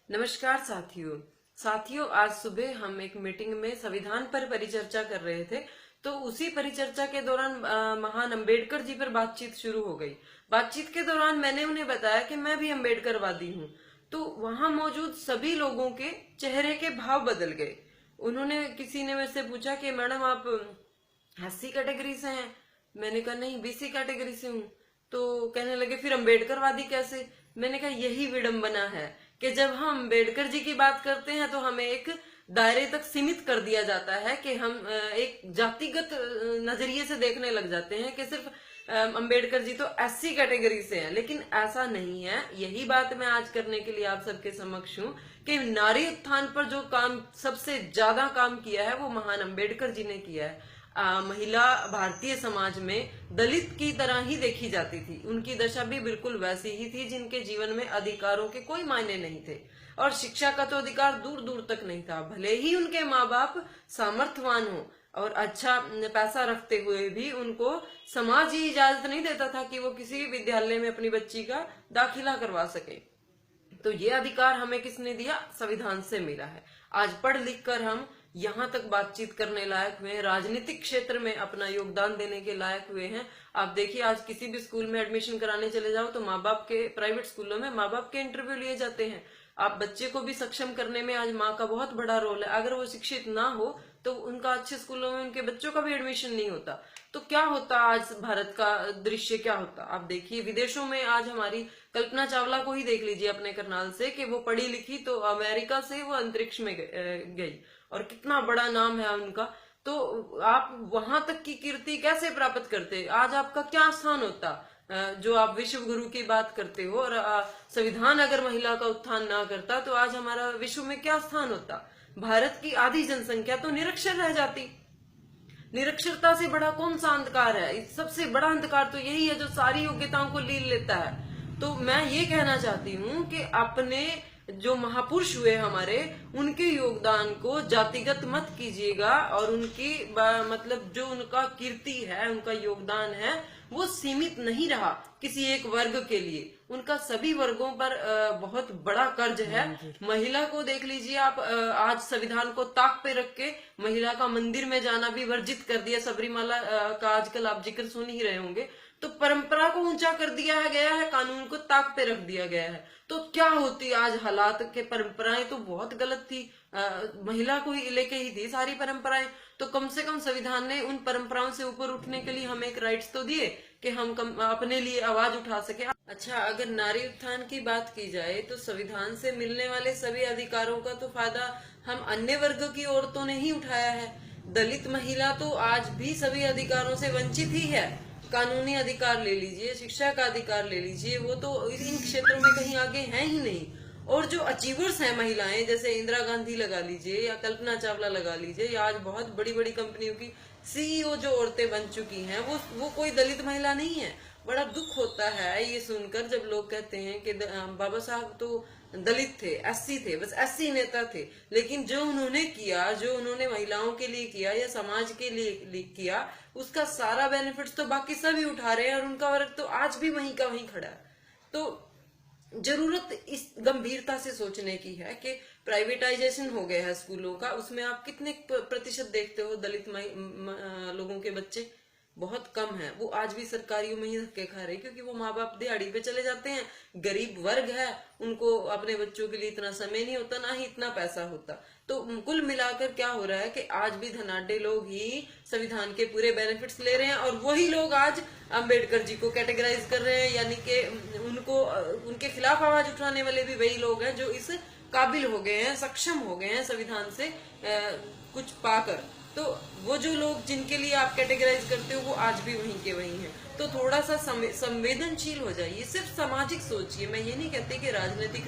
नमस्कार साथियों, आज सुबह हम एक मीटिंग में संविधान पर परिचर्चा कर रहे थे। तो उसी परिचर्चा के दौरान महान अंबेडकर जी पर बातचीत शुरू हो गई। बातचीत के दौरान मैंने उन्हें बताया कि मैं भी अंबेडकरवादी हूँ। तो वहां मौजूद सभी लोगों के चेहरे के भाव बदल गए। किसी ने मेरे से पूछा कि मैडम आप एससी कैटेगरी से हैं? मैंने कहा नहीं, बीसी कैटेगरी से हूँ। तो कहने लगे फिर अंबेडकरवादी कैसे? मैंने कहा यही विडंबना है कि जब हम अंबेडकर जी की बात करते हैं तो हमें एक दायरे तक सीमित कर दिया जाता है कि हम एक जातिगत नजरिए से देखने लग जाते हैं कि सिर्फ अंबेडकर जी तो एससी कैटेगरी से हैं। लेकिन ऐसा नहीं है। यही बात मैं आज करने के लिए आप सबके समक्ष हूँ कि नारी उत्थान पर जो काम सबसे ज्यादा काम किया है वो महान अंबेडकर जी ने किया है। महिला भारतीय समाज में दलित की तरह ही देखी जाती थी। उनकी दशा भी बिल्कुल वैसी ही थी जिनके जीवन में अधिकारों के कोई मायने नहीं थे और शिक्षा का तो अधिकार दूर दूर तक नहीं था। भले ही उनके माँ बाप सामर्थ्यवान हो और अच्छा पैसा रखते हुए भी उनको समाज ही इजाजत नहीं देता था कि वो किसी विद्यालय में अपनी बच्ची का दाखिला करवा सके। तो ये अधिकार हमें किसने दिया? संविधान से मिला है। आज पढ़ लिख कर हम यहाँ तक बातचीत करने लायक हुए हैं, राजनीतिक क्षेत्र में अपना योगदान देने के लायक हुए हैं। आप देखिए, आज किसी भी स्कूल में एडमिशन कराने चले जाओ तो माँ बाप के, प्राइवेट स्कूलों में माँ बाप के इंटरव्यू लिए जाते हैं। आप बच्चे को भी सक्षम करने में आज माँ का बहुत बड़ा रोल है। अगर वो शिक्षित ना हो तो उनका अच्छे स्कूलों में उनके बच्चों का भी एडमिशन नहीं होता। तो क्या होता आज भारत का दृश्य क्या होता? आप देखिए, विदेशों में आज हमारी कल्पना चावला को ही देख लीजिए अपने करनाल से, कि वो पढ़ी लिखी तो अमेरिका से वो अंतरिक्ष में गई और कितना बड़ा नाम है उनका। तो आप वहां तक की कीर्ति कैसे प्राप्त करते? आज आपका क्या स्थान होता जो आप विश्व गुरु की बात करते हो? और संविधान अगर महिला का उत्थान ना करता तो आज हमारा विश्व में क्या स्थान होता? भारत की आधी जनसंख्या तो निरक्षर रह जाती। निरक्षरता से बड़ा कौन सा अंधकार है? सबसे बड़ा अंधकार तो यही है जो सारी योग्यताओं को लील लेता है। तो मैं ये कहना चाहती हूँ कि अपने जो महापुरुष हुए हमारे, उनके योगदान को जातिगत मत कीजिएगा और उनकी मतलब जो उनका कीर्ति है, उनका योगदान है, वो सीमित नहीं रहा किसी एक वर्ग के लिए। उनका सभी वर्गों पर बहुत बड़ा कर्ज है। महिला को देख लीजिए आप, आज संविधान को ताक पे रख के महिला का मंदिर में जाना भी वर्जित कर दिया। सबरीमाला का आजकल आप जिक्र सुन ही रहे होंगे। तो परंपरा को ऊंचा कर दिया गया है, कानून को ताक पे रख दिया गया है। तो क्या होती आज हालात के? परंपराएं तो बहुत गलत थी, महिला को ही लेके ही थी सारी परंपराएं। तो कम से कम संविधान ने उन परंपराओं से ऊपर उठने के लिए हमें एक राइट्स तो दिए कि हम अपने लिए आवाज उठा सके। अच्छा, अगर नारी उत्थान की बात की जाए तो संविधान से मिलने वाले सभी अधिकारों का तो फायदा हम अन्य वर्ग की औरतों ने ही उठाया है। दलित महिला तो आज भी सभी अधिकारों से वंचित ही है। कानूनी अधिकार ले लीजिए, शिक्षा का अधिकार ले लीजिए, वो तो इन क्षेत्रों में कहीं आगे हैं ही नहीं। और जो अचीवर्स हैं महिलाएं, जैसे इंदिरा गांधी लगा लीजिए या कल्पना चावला लगा लीजिए, या आज बहुत बड़ी बड़ी कंपनियों की सीईओ जो औरतें बन चुकी हैं, वो कोई दलित महिला नहीं है। बड़ा दुख होता है ये सुनकर जब लोग कहते हैं कि बाबा साहब तो दलित थे, एससी थे, बस एससी नेता थे। लेकिन जो उन्होंने किया, जो उन्होंने महिलाओं के लिए किया या समाज के लिए किया, उसका सारा बेनिफिट्स तो बाकी सभी उठा रहे हैं और उनका वर्ग तो आज भी वहीं का वहीं खड़ा है। तो जरूरत इस गंभीरता से सोचने की है कि प्राइवेटाइजेशन हो गया है स्कूलों का, उसमें आप कितने प्रतिशत देखते हो दलित लोगों के बच्चे? बहुत कम है। वो आज भी सरकारियों में ही धक्के खा रहे हैं क्योंकि वो माँ बाप दिहाड़ी पे चले जाते हैं, गरीब वर्ग है, उनको अपने बच्चों के लिए इतना समय नहीं होता, ना ही इतना पैसा होता। तो कुल मिलाकर क्या हो रहा है कि आज भी धनाढ्य लोग ही संविधान के पूरे बेनिफिट्स ले रहे हैं और वही लोग आज अंबेडकर जी को कैटेगराइज कर रहे हैं, यानी कि उनको, उनके खिलाफ आवाज उठाने वाले भी वही लोग हैं जो इस काबिल हो गए हैं, सक्षम हो गए हैं संविधान से कुछ पाकर। तो वो जो लोग जिनके लिए आप कैटेगराइज करते हो वो आज भी वहीं के वहीं हैं। तो थोड़ा सा संवेदनशील हो जाइए, सिर्फ सामाजिक सोचिए। मैं ये नहीं कहती कि राजनीतिक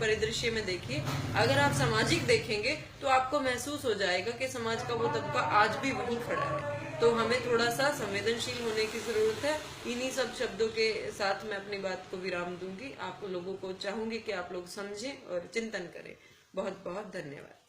परिदृश्य में देखिए। अगर आप सामाजिक देखेंगे तो आपको महसूस हो जाएगा कि समाज का वो तबका आज भी वहीं खड़ा है। तो हमें थोड़ा सा संवेदनशील होने की जरूरत है। इन्हीं सब शब्दों के साथ मैं अपनी बात को विराम दूंगी। आप लोगों को चाहूंगी कि आप लोग समझें और चिंतन करें। बहुत बहुत धन्यवाद।